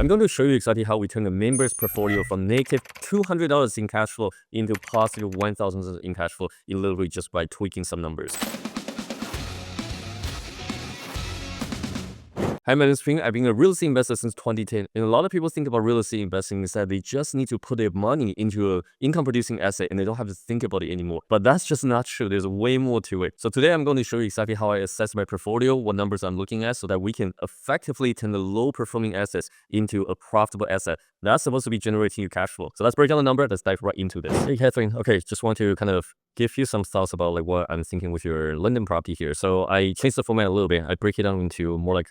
I'm going to show you exactly how we turn a member's portfolio from negative $200 in cash flow into positive $1,000 in cash flow literally just by tweaking some numbers. Hi, my name is Ping. I've been a real estate investor since 2010, and a lot of people think about real estate investing is that they just need to put their money into an income-producing asset and they don't have to think about it anymore. But that's just not true. There's way more to it. So today I'm going to show you exactly how I assess my portfolio, what numbers I'm looking at, so that we can effectively turn the low-performing assets into a profitable asset that's supposed to be generating you cash flow. So let's break down the number. Let's dive right into this. Hey, Catherine. Okay, just want to kind of give you some thoughts about like what I'm thinking with your London property here. So I changed the format a little bit. I break it down into more like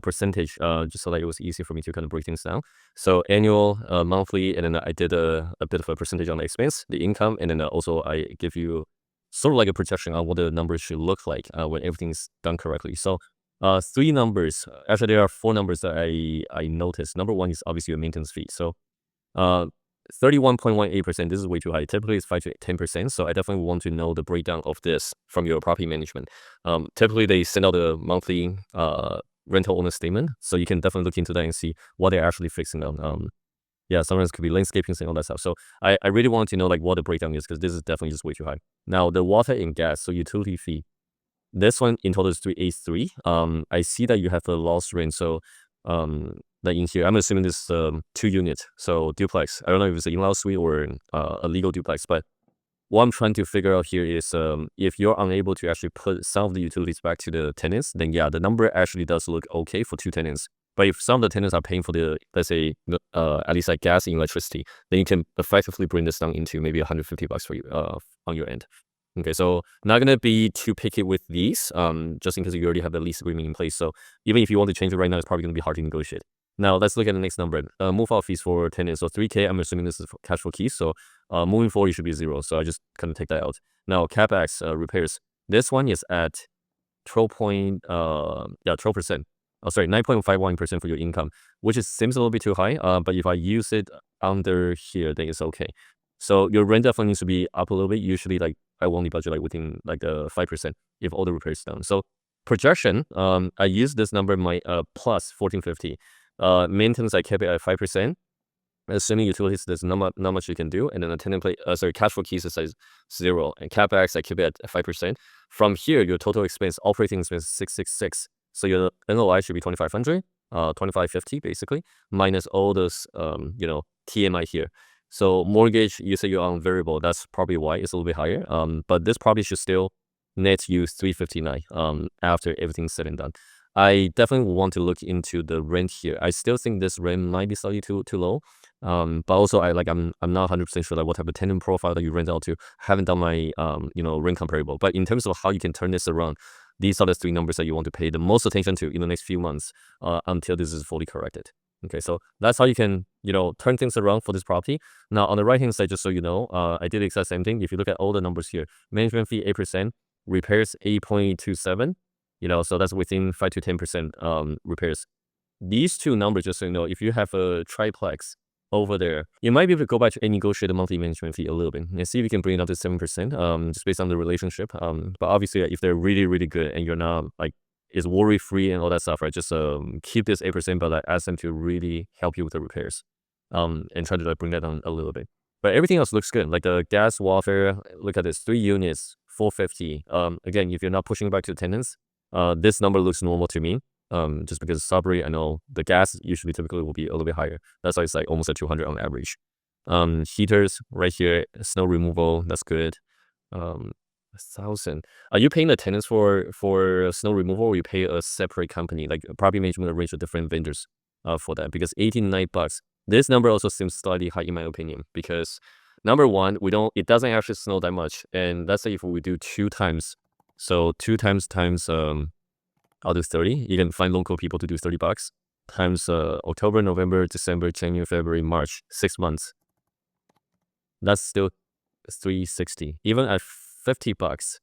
percentage, just so that it was easy for me to kind of break things down. So annual, monthly, and then I did a bit of a percentage on the expense, the income, and then also I give you sort of like a projection on what the numbers should look like when everything's done correctly. So three numbers, actually there are four numbers that I noticed. Number one is obviously your maintenance fee. So 31.18%, this is way too high. Typically it's 5 to 10%. So I definitely want to know the breakdown of this from your property management. Typically they send out a monthly rental owner statement, so you can definitely look into that and see what they're actually fixing on. Yeah, sometimes it could be landscaping and all that stuff. So I really want to know like what the breakdown is, because this is definitely just way too high. Now the water and gas, so utility fee, this one in total is 383. I see that you have a lost rent, so like in here I'm assuming this 2 unit, so duplex. I don't know if it's an in-law suite or a legal duplex, but what I'm trying to figure out here is if you're unable to actually put some of the utilities back to the tenants, then yeah, the number actually does look okay for 2 tenants. But if some of the tenants are paying for the, let's say, at least like gas and electricity, then you can effectively bring this down into maybe $150 for you on your end. Okay, so not gonna be too picky with these, just in case you already have the lease agreement in place. So even if you want to change it right now, it's probably gonna be hard to negotiate. Now let's look at the next number. Move out fees for tenants. So 3K, I'm assuming this is for cash flow keys. So moving forward, it should be 0. So I just kind of take that out. Now CapEx repairs. This one is at 12%. Oh, sorry, 9.51% for your income, which seems a little bit too high. But if I use it under here, then it's okay. So your rent definitely needs to be up a little bit. Usually, like I will only budget like within like 5% if all the repairs done. So projection, I use this number my plus 1450. Maintenance, I kept it at 5%. Assuming utilities, there's not much you can do. And then the tenant play, cash flow keys is 0. And CapEx, I keep it at 5%. From here, your total expense, operating expense is 666. So your NOI should be 2500, 2550 basically, minus all those, TMI here. So mortgage, you say you're on variable. That's probably why it's a little bit higher. But this probably should still net you 359 after everything's said and done. I definitely want to look into the rent here. I still think this rent might be slightly too low. But also I'm not 100% sure like what type of tenant profile that you rent out to. Haven't done my rent comparable. But in terms of how you can turn this around, these are the 3 numbers that you want to pay the most attention to in the next few months until this is fully corrected. Okay, so that's how you can turn things around for this property. Now on the right hand side, just so you know, I did the exact same thing. If you look at all the numbers here, management fee 8%, repairs 8.27. So that's within 5 to 10% repairs. These 2 numbers, just so you know, if you have a triplex over there, you might be able to go back and negotiate the monthly management fee a little bit and see if you can bring it up to 7%, just based on the relationship. But obviously, if they're really, really good and you're not like is worry free and all that stuff, right? Just keep this 8%, but like ask them to really help you with the repairs, and try to like bring that down a little bit. But everything else looks good. Like the gas, water. Look at this, 3 units, 450. Again, if you're not pushing it back to the tenants, this number looks normal to me. Just because Sudbury, I know the gas typically will be a little bit higher. That's why it's like almost at 200 on average. Heaters right here, snow removal, that's good. 1,000. Are you paying the tenants for snow removal, or you pay a separate company like property management arrange with different vendors for that? Because $89. This number also seems slightly high in my opinion, because number one, it doesn't actually snow that much, and let's say if we do 2 times, so 2 times I'll do 30. You can find local people to do $30 times October, November, December, January, February, March, 6 months. That's still 360. Even at $50,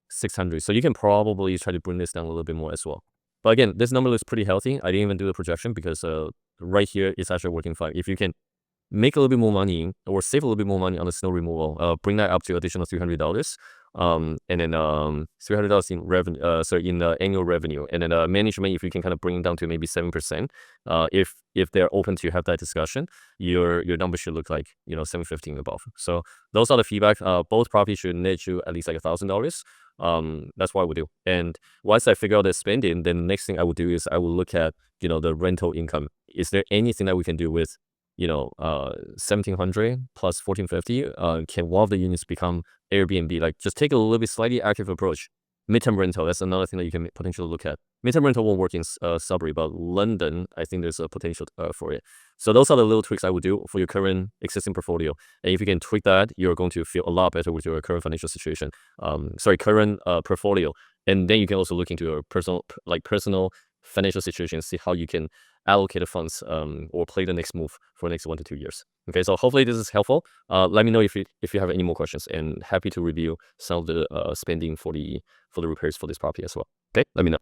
600. So you can probably try to bring this down a little bit more as well. But again, this number looks pretty healthy. I didn't even do the projection because right here it's actually working fine. If you can make a little bit more money or save a little bit more money on the snow removal, bring that up to additional $300. and then 300,000 in revenue, sorry, in annual revenue, and then management, if you can kind of bring it down to maybe 7%, if they're open to have that discussion, your number should look like 750 and above. So those are the feedback. Both properties should net you at least like $1,000. That's what I would do. And once I figure out the spending, then the next thing I would do is I will look at the rental income. Is there anything that we can do with 1,700 plus 1,450? Can one of the units become Airbnb? Like, just take a little bit slightly active approach. Midterm rental, that's another thing that you can potentially look at. Midterm rental won't work in Sudbury, but London, I think there's a potential for it. So those are the little tweaks I would do for your current existing portfolio. And if you can tweak that, you're going to feel a lot better with your current financial situation. Current portfolio. And then you can also look into your personal financial situation, see how you can allocate the funds or play the next move for the next 1 to 2 years. Okay, so hopefully this is helpful. Let me know if you have any more questions, and happy to review some of the spending for the repairs for this property as well. Okay, let me know.